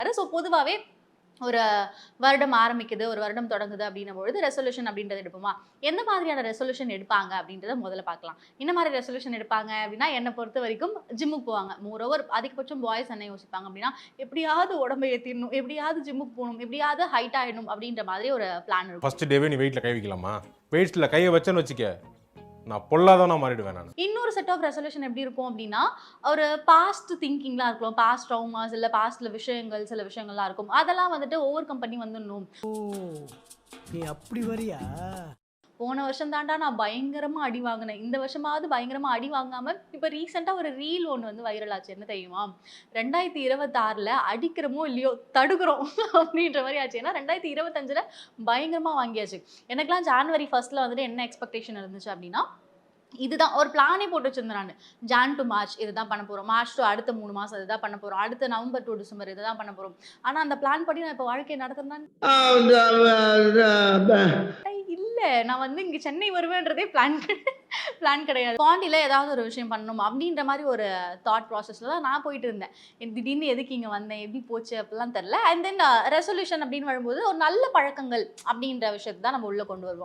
சொல்லியிருக்காரு. ஸோ பொதுவாகவே ஒரு வருடம் ஆரம்பிக்குது, ஒரு வருடம் தொடங்குது அப்படின்னும் பொழுது ரெசல்யூஷன் அப்படின்றத எடுப்போமா? எந்த மாதிரியான ரெசல்யூஷன் எடுப்பாங்க அப்படின்றத முதல்ல பார்க்கலாம். என்ன மாதிரி ரெசல்யூஷன் எடுப்பாங்க அப்படின்னா, என்ன பொறுத்த வரைக்கும் ஜிம்முக்கு போவாங்க. மோரோவர் அதிகபட்சம் பாய்ஸ் என்ன யோசிப்பாங்க அப்படின்னா, எப்படியாவது உடம்ப ஏத்திடணும், எப்படியாவது ஜிம்முக்கு போகணும், எப்படியாவது ஹைட் ஆயிடணும் அப்படின்ற மாதிரி ஒரு பிளான் இருக்கும். ஃபர்ஸ்ட் டேவே நீ வெயிட்ல கை வைக்கலாமா? வெயிட்ஸ்ல கையை வச்சேன்னு வச்சுக்க, நான் பொல்லாதவனா மாறிடுவேன் நான். இன்னொரு செட் ஆஃப் ரெசல்யூஷன் எப்படி இருக்கும் அப்படின்னா, ஒரு பாஸ்ட் திங்கிங்லாம் இருக்கலாம். பாஸ்ட் ட்ராமாஸ் இல்ல பாஸ்ட்ல விஷயங்கள், சில விஷயங்கள்லாம் இருக்கும். அதெல்லாம் வந்துட்டு ஓவர் கம் பண்ணி வந்துடணும். நீ அப்படி வரியா? போன வருஷம் தான்டா நான் பயங்கரமா அடி வாங்கினேன். இந்த வருஷமாவது பயங்கரமா அடி வாங்காம, இப்ப ரீசெண்டா ஒரு ரீல் ஒண்ணு வந்து வைரல் ஆச்சு. என்ன தெரியுமா? 2026ல அடிக்கிறோமோ இல்லையோ தடுக்குறோம் அப்படின்ற மாரி ஆச்சு. ஏன்னா 2025ல பயங்கரமா வாங்கியாச்சு. எனக்கெல்லாம் ஜான்வரி 1ல வந்துட்டு என்ன எக்ஸ்பெக்டேஷன் இருந்துச்சு அப்படின்னா, இதுதான் ஒரு பிளானே போட்டு வச்சிருந்தேன் நானு. ஜான் டூ மார்ச் இதுதான் பண்ண போறோம். மார்ச் டூ அடுத்த 3 மாசம் இதுதான் பண்ண போறோம். அடுத்த நவம்பர் டூ டிசம்பர் இதுதான் பண்ண போறோம். ஆனா அந்த பிளான் படி நான் இப்ப வாழ்க்கைய நடத்துறேனா? இல்ல. நான் வந்து இங்க சென்னை வருவேன்றதே பிளான் கிடையாது. பாண்டில ஏதாவது ஒரு விஷயம் பண்ணணும் அப்படின்ற மாரி ஒரு தாட் ப்ராசஸ்ல தான் நான் போயிட்டு இருந்தேன். திடீர்னு எதுக்கு இங்க வந்தேன்? எப்படி போச்சு? அப்படிலாம் தெரியல. அண்ட் தென் ரெசல்யூஷன் அப்படின்னு வரும்போது ஒரு நல்ல பழக்கங்கள் அப்படின்ற விஷயத்த தான் நம்ம உள்ள கொண்டு வருவோம்.